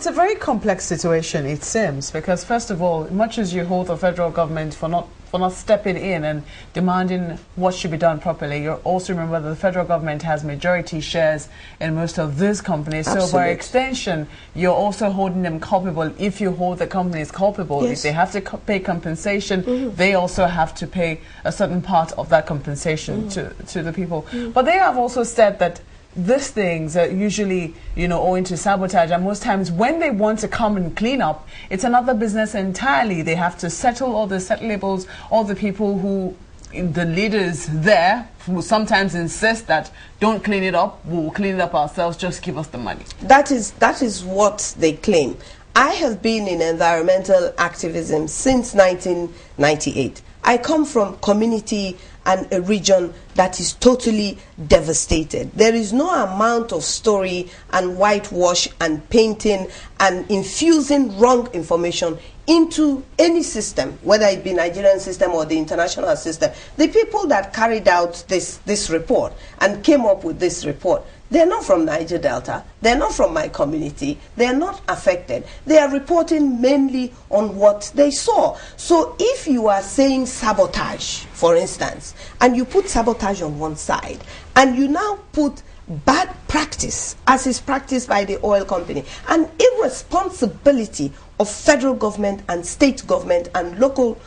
It's a very complex situation, it seems, because first of all, much as you hold the federal government for not stepping in and demanding what should be done properly, you also remember that the federal government has majority shares in most of these companies. Absolutely. So by extension, you're also holding them culpable if you hold the companies culpable. Yes. If they have to pay compensation, they also have to pay a certain part of that compensation to the people. But they have also said that these things are usually, owing to sabotage, and most times when they want to come and clean up, it's another business entirely. They have to settle all the settlables, all the people who, the leaders there, who sometimes insist that don't clean it up, we'll clean it up ourselves, just give us the money. That is what they claim. I have been in environmental activism since 1998. I come from community and a region that is totally devastated. There is no amount of story and whitewash and painting and infusing wrong information into any system, whether it be Nigerian system or the international system. The people that carried out this report and came up with this report, they're not from Niger Delta. They're not from my community. They're not affected. They are reporting mainly on what they saw. So if you are saying sabotage, for instance, and you put sabotage on one side, and you now put bad practice, as is practiced by the oil company, and irresponsibility of federal government and state government and local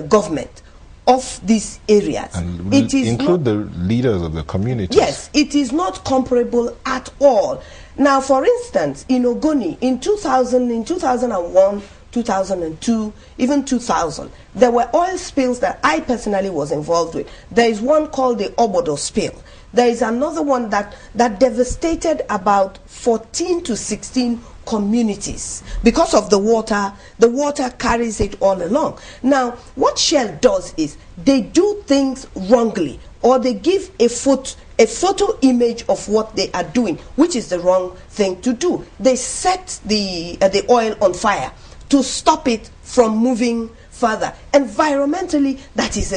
government of these areas. And it is include the leaders of the communities. Yes, it is not comparable at all. Now, for instance, in Ogoni, in 2001, 2002, even 2000, there were oil spills that I personally was involved with. There is one called the Obodo spill. There is another one that devastated about 14 to 16 communities because of the water. The water carries it all along. Now, what Shell does is they do things wrongly, or they give a photo image of what they are doing, which is the wrong thing to do. They set the oil on fire to stop it from moving further. Environmentally, that is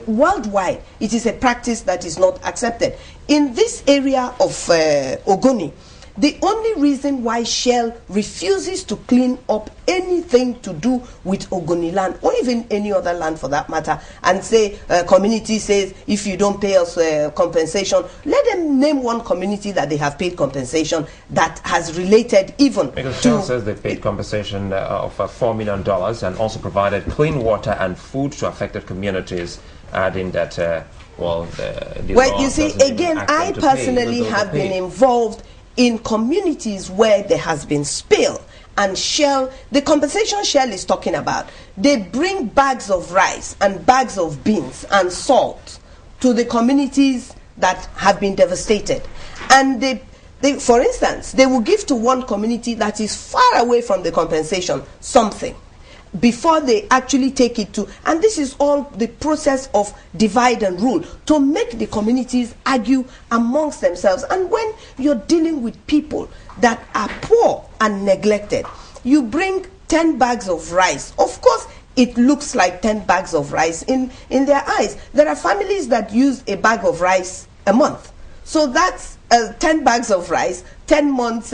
worldwide, it is a practice that is not accepted. In this area of Ogoni, the only reason why Shell refuses to clean up anything to do with Ogoniland, or even any other land for that matter, and say, community says, if you don't pay us compensation, let them name one community that they have paid compensation that has related even because Shell says they paid compensation of $4 million and also provided clean water and food to affected communities, adding that, well, you see, again, I personally have been involved in communities where there has been spill, and Shell, the compensation Shell is talking about, they bring bags of rice and bags of beans and salt to the communities that have been devastated. And they, for instance, they will give to one community that is far away from the compensation something before they actually take it to, and this is all the process of divide and rule, to make the communities argue amongst themselves. And when you're dealing with people that are poor and neglected, you bring 10 bags of rice. Of course, it looks like 10 bags of rice in their eyes. There are families that use a bag of rice a month. So that's 10 bags of rice, 10 months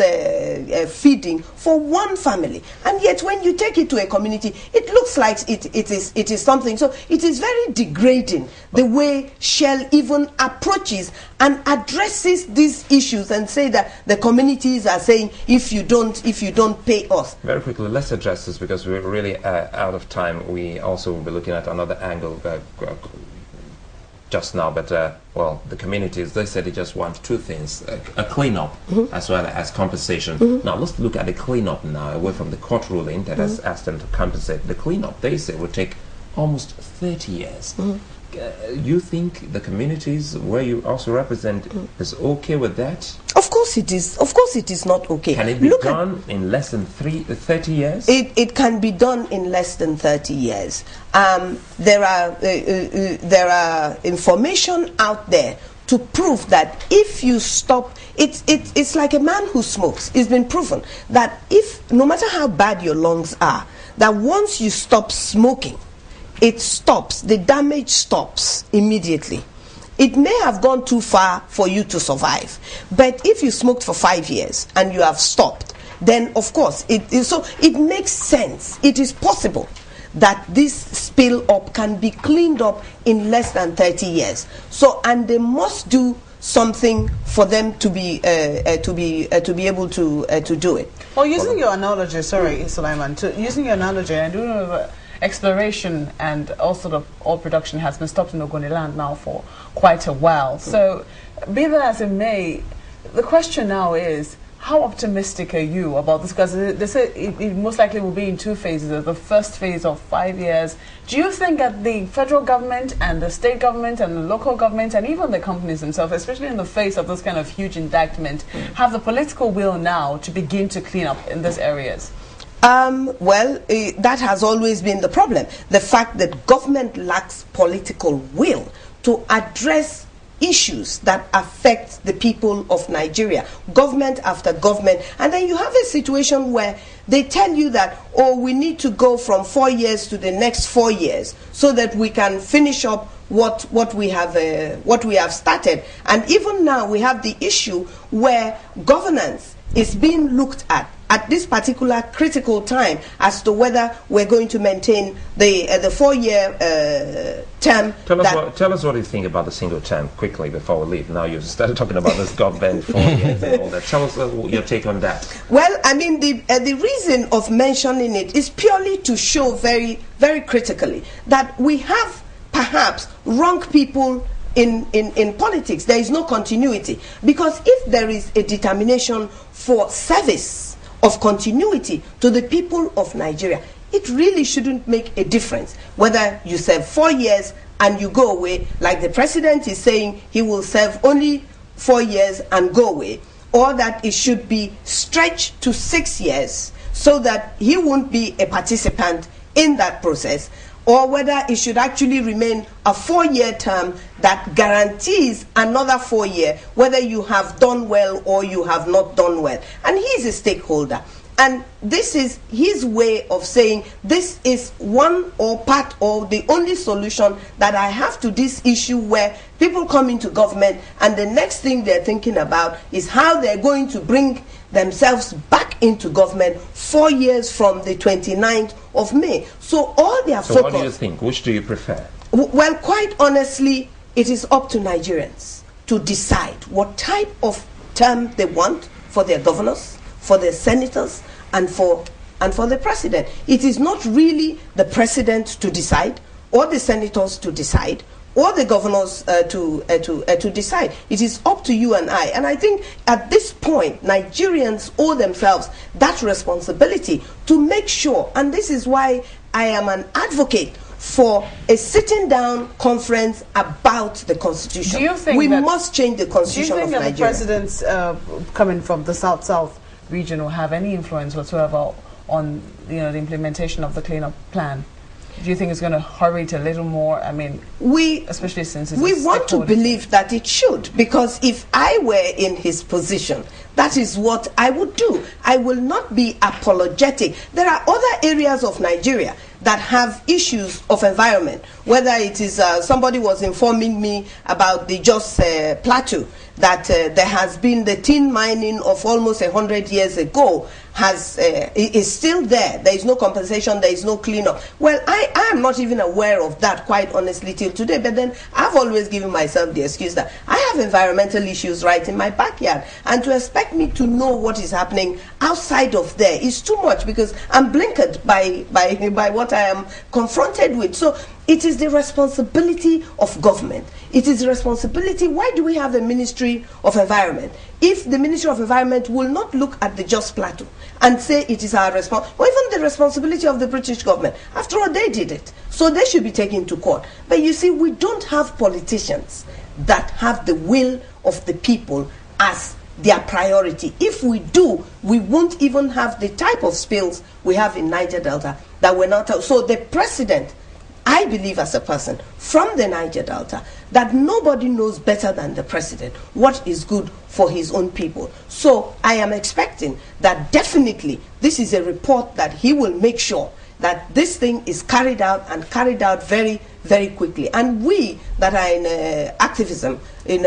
feeding for one family. And yet when you take it to a community, it looks like it is something. So it is very degrading the way Shell even approaches and addresses these issues and say that the communities are saying, if you don't pay us. Very quickly, let's address this because we're really out of time. We also will be looking at another angle just now, but well, the communities, they said they just want two things, a cleanup as well as compensation. Now let's look at the cleanup now, away from the court ruling that has asked them to compensate. The cleanup, they say, would take almost 30 years. You think the communities where you also represent is okay with that? Of course it is. Of course it is not okay. Can it be done in less than 30 years? It can be done in less than 30 years. There are information out there to prove that if you stop, it's like a man who smokes. It's been proven that if, no matter how bad your lungs are, that once you stop smoking, it stops, the damage stops immediately. It may have gone too far for you to survive, but if you smoked for 5 years and you have stopped, then of course so it makes sense. It is possible that this spill up can be cleaned up in less than 30 years. So, and they must do something for them to be able to do it. Well, using your analogy, sorry, Sulaiman, using your analogy, and doing exploration and also the oil production has been stopped in Ogoniland now for quite a while. So, be that as it may, the question now is, how optimistic are you about this? Because they say it most likely will be in two phases. The first phase of 5 years. Do you think that the federal government and the state government and the local government and even the companies themselves, especially in the face of this kind of huge indictment, have the political will now to begin to clean up in these areas? That has always been the problem. The fact that government lacks political will to address issues that affect the people of Nigeria, government after government. And then you have a situation where they tell you that, oh, we need to go from 4 years to the next 4 years so that we can finish up what we have started. And even now we have the issue where governance is being looked at this particular critical time as to whether we're going to maintain the 4-year term. Tell us what you think about the single term quickly before we leave. Now you've started talking about this government 4 years and all that. Tell us your take on that. Well, I mean, the reason of mentioning it is purely to show very, very critically that we have perhaps wrong people in politics. There is no continuity, because if there is a determination for service of continuity to the people of Nigeria, it really shouldn't make a difference whether you serve 4 years and you go away, like the president is saying he will serve only 4 years and go away, or that it should be stretched to 6 years so that he won't be a participant in that process, or whether it should actually remain a 4-year term that guarantees another 4 years, whether you have done well or you have not done well. And he's a stakeholder. And this is his way of saying, this is one or part or the only solution that I have to this issue where people come into government and the next thing they're thinking about is how they're going to bring themselves back into government 4 years from the 29th of May. So all their focus... So what do you think? Which do you prefer? Well, quite honestly, it is up to Nigerians to decide what type of term they want for their governors, for their senators, and for the president. It is not really the president to decide, or the senators to decide, or the governors to decide. It is up to you and I. And I think at this point, Nigerians owe themselves that responsibility to make sure, and this is why I am an advocate for a sitting down conference about the constitution. Do you think we must change the constitution of Nigeria? Do you think that the presidents coming from the South region will have any influence whatsoever on the implementation of the cleanup plan? Do you think it's going to hurry it a little more? I mean, especially since it's we want to believe that it should, because if I were in his position, that is what I would do. I will not be apologetic. There are other areas of Nigeria that have issues of environment, whether it is somebody was informing me about the Jos Plateau, that there has been the tin mining of almost 100 years ago is still there. There is no compensation, there is no cleanup. Well, I am not even aware of that, quite honestly, till today. But then I've always given myself the excuse that I have environmental issues right in my backyard, and to expect me to know what is happening outside of there is too much, because I'm blinkered by what I am confronted with. So it is the responsibility of government. It is the responsibility. Why do we have a Ministry of Environment? If the Ministry of Environment will not look at the Jos Plateau and say it is our responsibility, or even the responsibility of the British government, after all, they did it, so they should be taken to court. But you see, we don't have politicians that have the will of the people as their priority. If we do, we won't even have the type of spills we have in Niger Delta that we're not. So the president, I believe as a person from the Niger Delta, that nobody knows better than the president what is good for his own people. So I am expecting that definitely this is a report that he will make sure that this thing is carried out, and carried out very, very quickly. And we that are in activism, in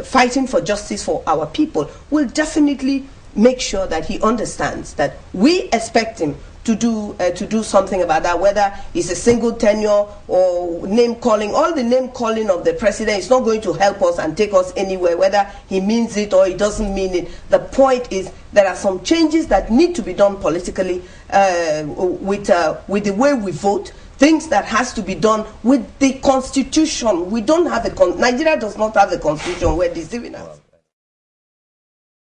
fighting for justice for our people, will definitely make sure that he understands that we expect him to do something about that, whether it's a single tenure or name calling. All the name calling of the president is not going to help us and take us anywhere, whether he means it or he doesn't mean it. The point is there are some changes that need to be done politically with the way we vote, things that has to be done with the constitution. We don't have Nigeria does not have a constitution. We're deceiving us.